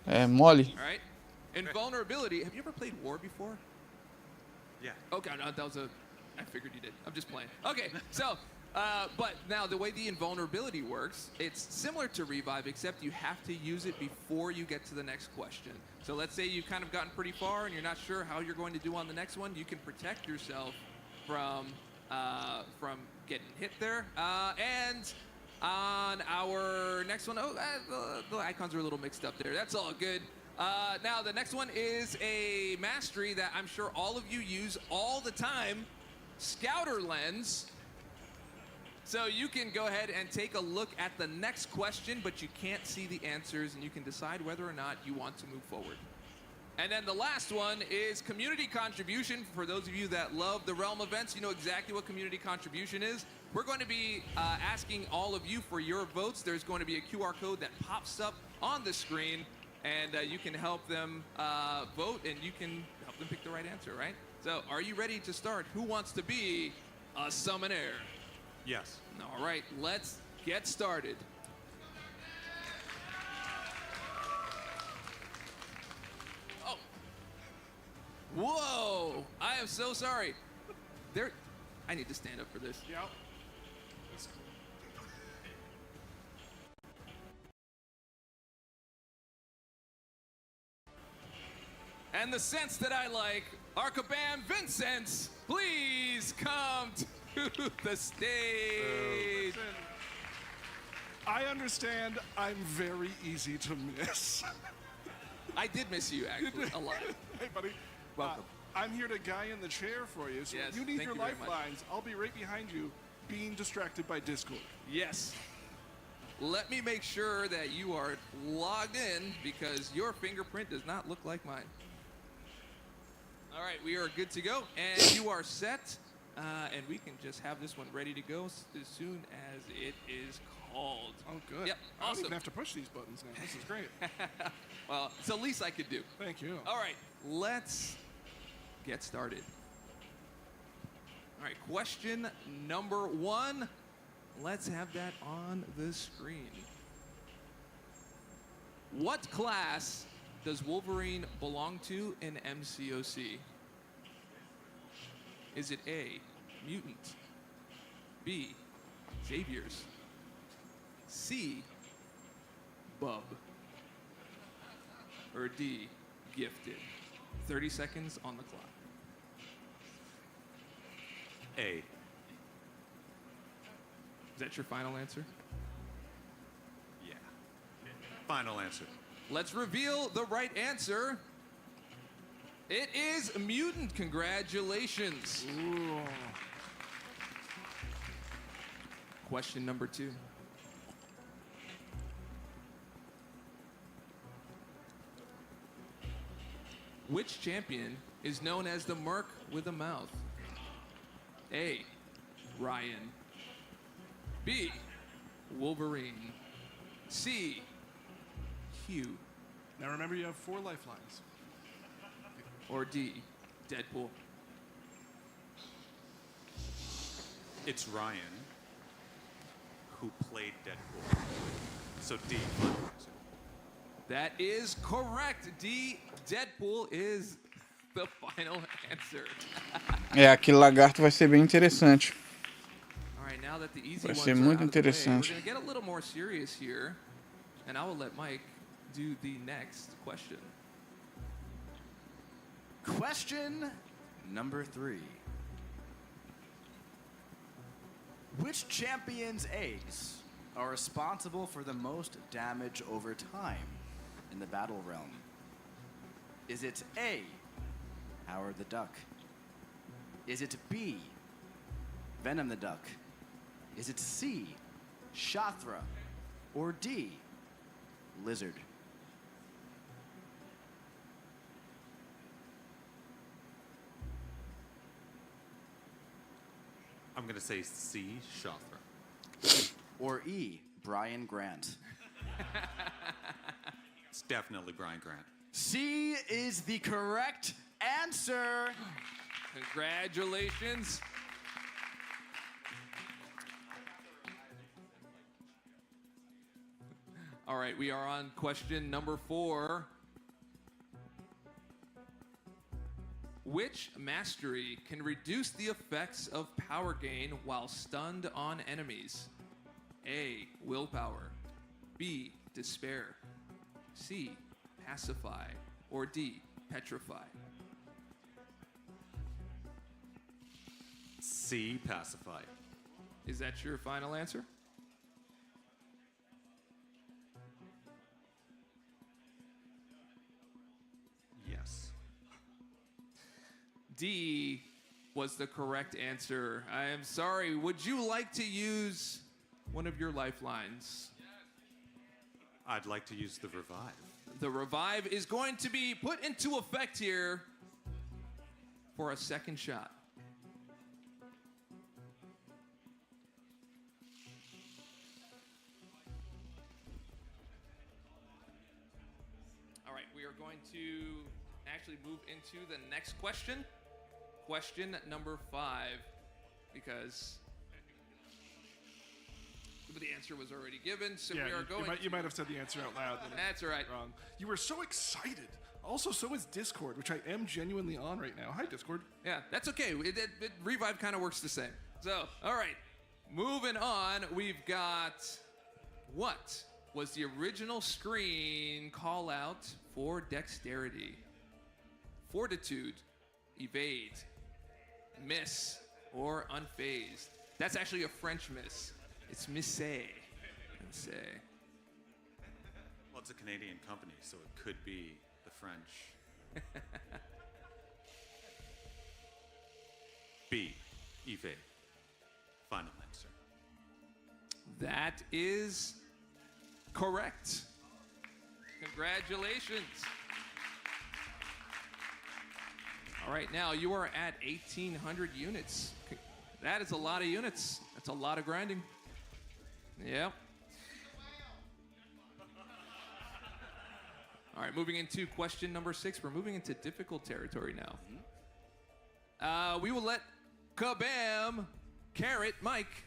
É mole. Invulnerability. Have you ever played War before? Yeah. Okay, no, that was a... I figured you did. I'm just playing. Okay, so, but now the way the invulnerability works, it's similar to Revive, except you have to use it before you get to the next question. So let's say you've kind of gotten pretty far and you're not sure how you're going to do on the next one. You can protect yourself from getting hit there. And on our next one, the icons are a little mixed up there. That's all good. Now the next one is a mastery that I'm sure all of you use all the time. Scouter lens. So you can go ahead and take a look at the next question, but you can't see the answers, and you can decide whether or not you want to move forward. And then the last one is community contribution. For those of you that love the Realm events, you know exactly what community contribution is. We're going to be asking all of you for your votes. There's going to be a QR code that pops up on the screen, and you can help them vote, and you can help them pick the right answer, right? So, are you ready to start? Who wants to be a summoner? Yes. All right, let's get started. Oh. Whoa! I am so sorry. I need to stand up for this. Yep. And the sense that I like, KABAM Vincent, please come to the stage. I understand I'm very easy to miss. I did miss you, actually, a lot. Hey, buddy. Welcome. I'm here to guy in the chair for you, so Yes, if you need thank your you very much. lifelines, I'll be right behind you, being distracted by Discord. Yes. Let me make sure that you are logged in, because your fingerprint does not look like mine. All right, we are good to go, and you are set, and we can just have this one ready to go as soon as it is called. Oh, good. Yep, I don't awesome. even have to push these buttons now. This is great. Well, it's the least I could do. Thank you. All right, let's get started. All right, question number 1. Let's have that on the screen. What class does Wolverine belong to in MCOC? Is it A, Mutant, B, Xavier's, C, Bub, or D, Gifted? 30 seconds on the clock. A. Is that your final answer? Yeah. Final answer. Let's reveal the right answer. It is Mutant. Congratulations. Ooh. Question number 2. Which champion is known as the Merc with a mouth? A, Ryan. B, Wolverine. C, Q. Now remember, you have 4 lifelines. Or D, Deadpool. It's Ryan who played Deadpool. So D, final answer. That is correct. D, Deadpool is the final answer. É, aquele lagarto vai ser bem interessante. All right, now that the easy Vai ones ser are muito out of the way, we're interessante. going to get a little more serious here, and I will let Mike do the next question. Question number 3. Which champion's eggs are responsible for the most damage over time in the battle realm? Is it A, Howard the Duck? Is it B, Venom the Duck? Is it C, Shathra? Or D, Lizard? I'm going to say C, Shathra. Or E, Brian Grant? It's definitely Brian Grant. C is the correct answer. Congratulations. All right, we are on question number 4. Which mastery can reduce the effects of power gain while stunned on enemies? A, willpower. B, despair. C, pacify. Or D, petrify. C, pacify. Is that your final answer? Yes. D was the correct answer. I am sorry. Would you like to use one of your lifelines? I'd like to use the revive. The revive is going to be put into effect here for a second shot. All right, we are going to actually move into the next question. Question number 5, because the answer was already given, so Yeah, we are going you might have said the answer out loud. That's all right. Wrong. You were so excited. Also, so is Discord, which I am genuinely on right now. Hi, Discord. Yeah, that's okay. Revive kind of works the same. So, all right. Moving on, we've got what was the original screen call out for dexterity? Fortitude, evade, miss, or unfazed. That's actually a French miss. It's missé. Missé. Well, it's a Canadian company, so it could be the French. B, evade. Final answer. That is correct. Congratulations. All right, now you are at 1,800 units. That is a lot of units. That's a lot of grinding. Yep. All right, moving into question number 6. We're moving into difficult territory now. We will let KABAM, Carrot, Mike,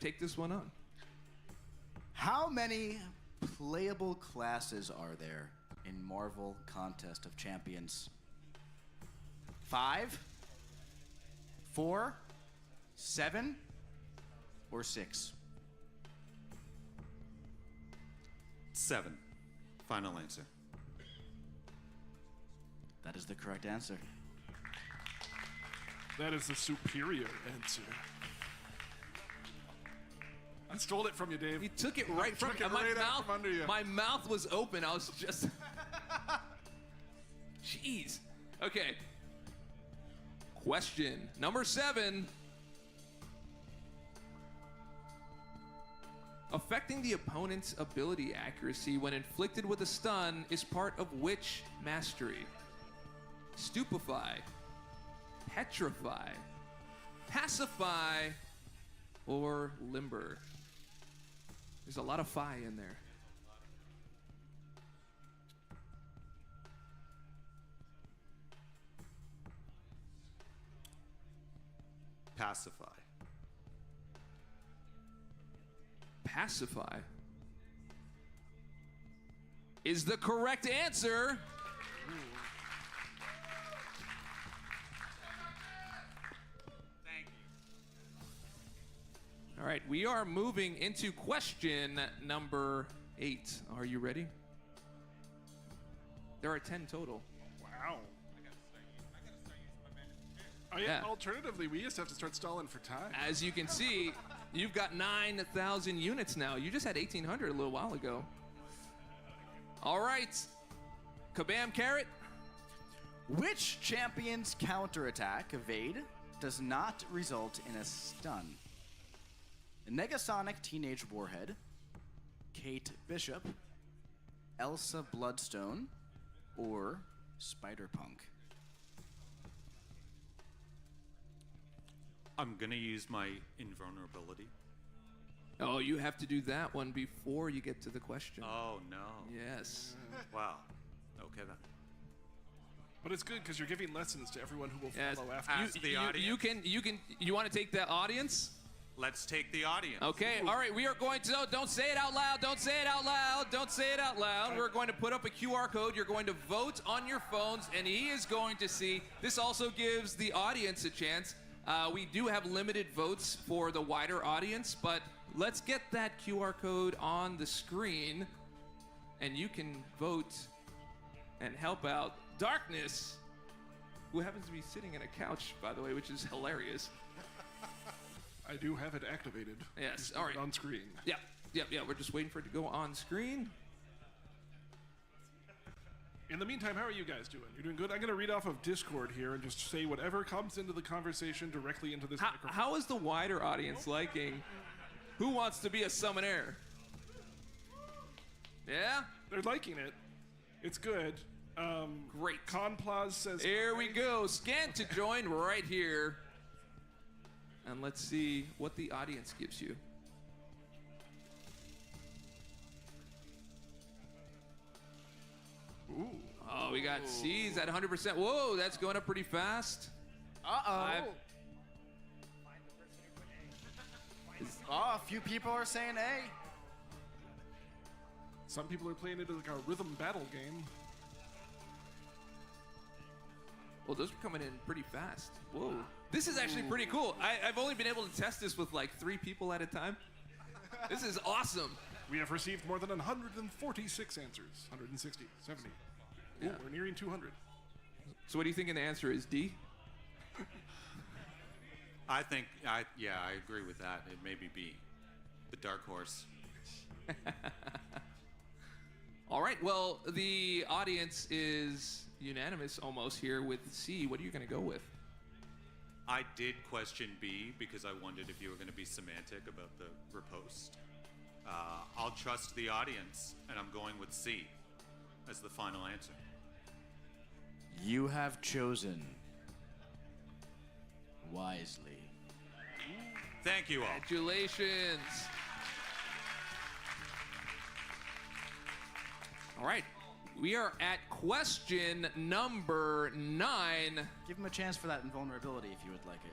take this one on. How many playable classes are there in Marvel Contest of Champions? 5, 4, 7, or 6? 7. Final answer. That is the correct answer. That is the superior answer. I stole it from you, Dave. You took it right from Took it my right out mouth. from under you. My mouth was open. I was just. Jeez. Okay. Question number 7. Affecting the opponent's ability accuracy when inflicted with a stun is part of which mastery? Stupefy, petrify, pacify, or limber? There's a lot of phi in there. Pacify. Pacify is the correct answer. Thank you. All right, we are moving into question number 8. Are you ready? There are 10 total. Wow. Oh, Yeah. Alternatively, we just have to start stalling for time. As you can see, you've got 9,000 units now. You just had 1,800 a little while ago. All right, Kabam Carrot. Which champion's counterattack evade does not result in a stun? Negasonic Teenage Warhead, Kate Bishop, Elsa Bloodstone, or Spider-Punk? I'm gonna use my invulnerability. Oh, you have to do that one before you get to the question. Oh no. Yes. Wow. Okay then. But it's good because you're giving lessons to everyone who will Yes. follow after. Ask the audience. You want to take the audience? Let's take the audience. Okay, all right, we are going to, don't say it out loud, don't say it out loud, don't say it out loud. We're going to put up a QR code. You're going to vote on your phones, and he is going to see. This also gives the audience a chance. We do have limited votes for the wider audience, but let's get that QR code on the screen, and you can vote and help out Darkness, who happens to be sitting in a couch, by the way, which is hilarious. I do have it activated. Yes, Just all put it right. on screen. Yeah. We're just waiting for it to go on screen. In the meantime, how are you guys doing? You're doing good? I'm going to read off of Discord here and just say whatever comes into the conversation directly into this microphone. How is the wider audience liking? Who wants to be a summoner? Yeah? They're liking it. It's good. Great. Conplaz says... Here we go. Scan to join right here. And let's see what the audience gives you. Ooh. Oh, we got C's at 100%. Whoa, that's going up pretty fast. Uh-oh. Oh, a few people are saying A. Some people are playing it as like a rhythm battle game. Well, those are coming in pretty fast. Whoa. This is actually pretty cool. I've only been able to test this with like 3 people at a time. This is awesome. We have received more than 146 answers. 160, 70. Ooh, Yeah. we're nearing 200. So what do you think the answer is, D? I agree with that. It may be B, the dark horse. All right, well, the audience is unanimous almost here with C. What are you going to go with? I did question B because I wondered if you were going to be semantic about the riposte. I'll trust the audience, and I'm going with C as the final answer. You have chosen wisely. Thank you all. Congratulations. All right, we are at question number 9. Give him a chance for that invulnerability if you would like it.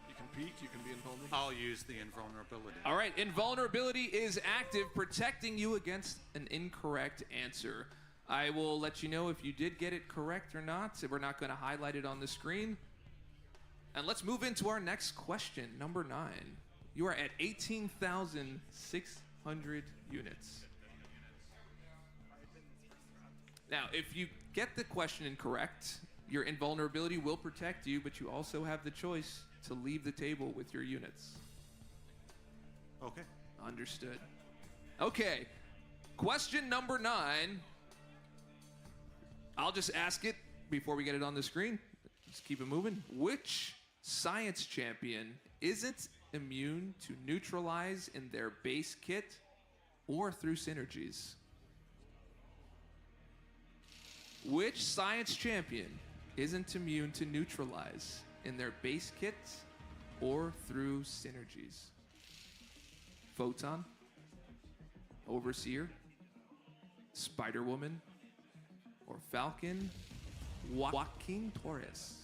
You can peek, you can be invulnerable. I'll use the invulnerability. All right, invulnerability is active, protecting you against an incorrect answer. I will let you know if you did get it correct or not. We're not going to highlight it on the screen. And let's move into our next question, number 9. You are at 18,600 units. Now, if you get the question incorrect, your invulnerability will protect you, but you also have the choice to leave the table with your units. Okay. Understood. Okay, question number 9. I'll just ask it before we get it on the screen. Just keep it moving. Which science champion isn't immune to neutralize in their base kit or through synergies? Which science champion isn't immune to neutralize in their base kit or through synergies? Photon, Overseer, Spider-Woman, or Falcon, Joaquin Torres?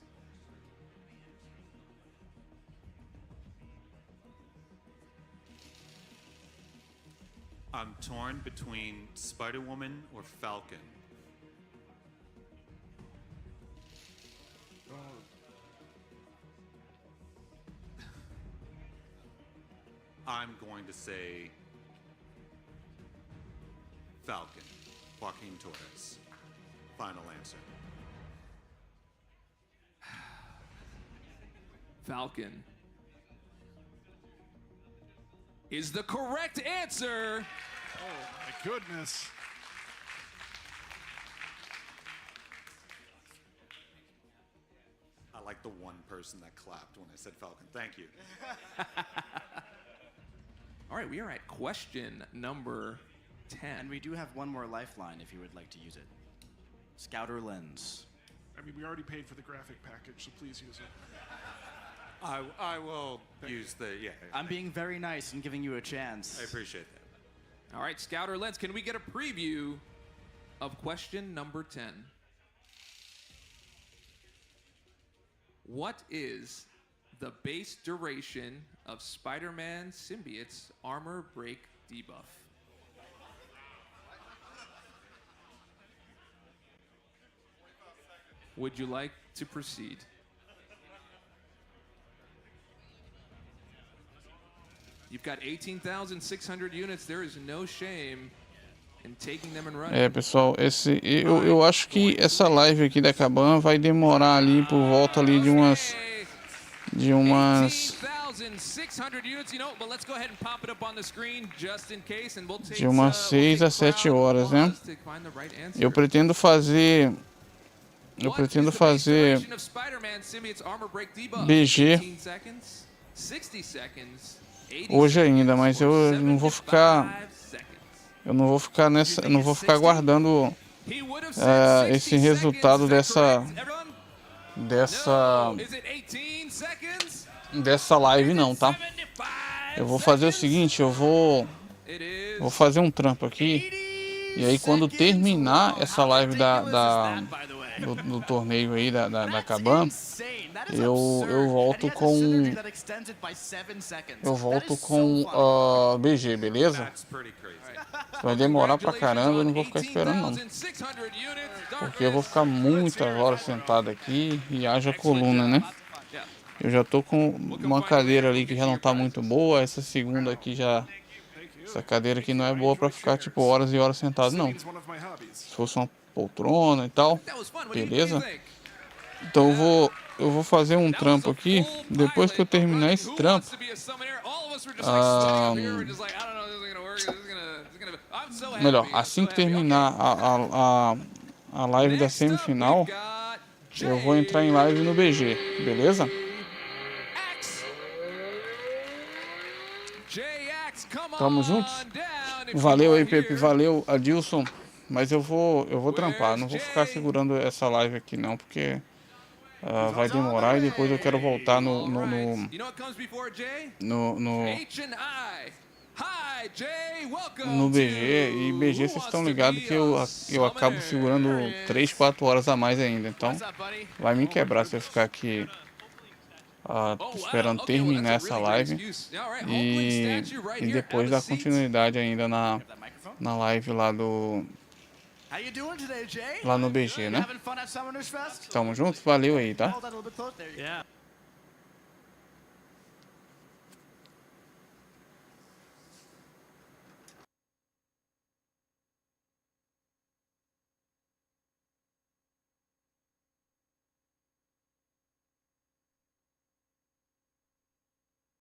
I'm torn between Spider-Woman or Falcon. I'm going to say Falcon, Joaquin Torres. Final answer. Falcon is the correct answer. Oh my goodness. I like the one person that clapped when I said Falcon. Thank you. All right, we are at question number 10. And we do have one more lifeline if you would like to use it. Scouter lens. I mean, we already paid for the graphic package, so please use it. I will use the, yeah. I'm being very nice and giving you a chance. I appreciate that. All right, Scouter Lens, can we get a preview of question number 10? What is the base duration of Spider-Man Symbiote's armor break debuff? Would you like to proceed? You've got 18,600 units. There is no shame in taking them and running. Pessoal, eu acho que essa live aqui da KABAM vai demorar ali por volta ali de umas 6 a 7 horas, né? Eu pretendo fazer BG hoje ainda, mas eu não vou ficar guardando esse resultado dessa live não, tá? Eu vou fazer o seguinte, eu vou fazer um trampo aqui e aí quando terminar essa live do torneio aí da KABAM, eu volto com BG, beleza? Vai demorar pra caramba, eu não vou ficar esperando não. Porque eu vou ficar muitas horas sentado aqui e haja coluna, né? Eu já tô com uma cadeira ali que já não tá muito boa, essa segunda aqui já... Essa cadeira aqui não é boa pra ficar tipo horas e horas sentado não. Se fosse uma poltrona e tal, beleza? Então eu vou fazer um trampo aqui, depois que eu terminar esse trampo, melhor, assim que terminar a live da semifinal, eu vou entrar em live no BG, beleza? Tamo juntos? Valeu aí, Pepe, valeu, Adilson. Mas eu vou trampar, não vou ficar segurando essa live aqui não, porque vai demorar e depois eu quero voltar no BG. E BG vocês estão ligados que eu acabo segurando 3, 4 horas a mais ainda, então vai me quebrar se eu ficar aqui esperando terminar essa live e depois dar continuidade ainda na live lá no BG, né? Tamo junto? Valeu aí, tá?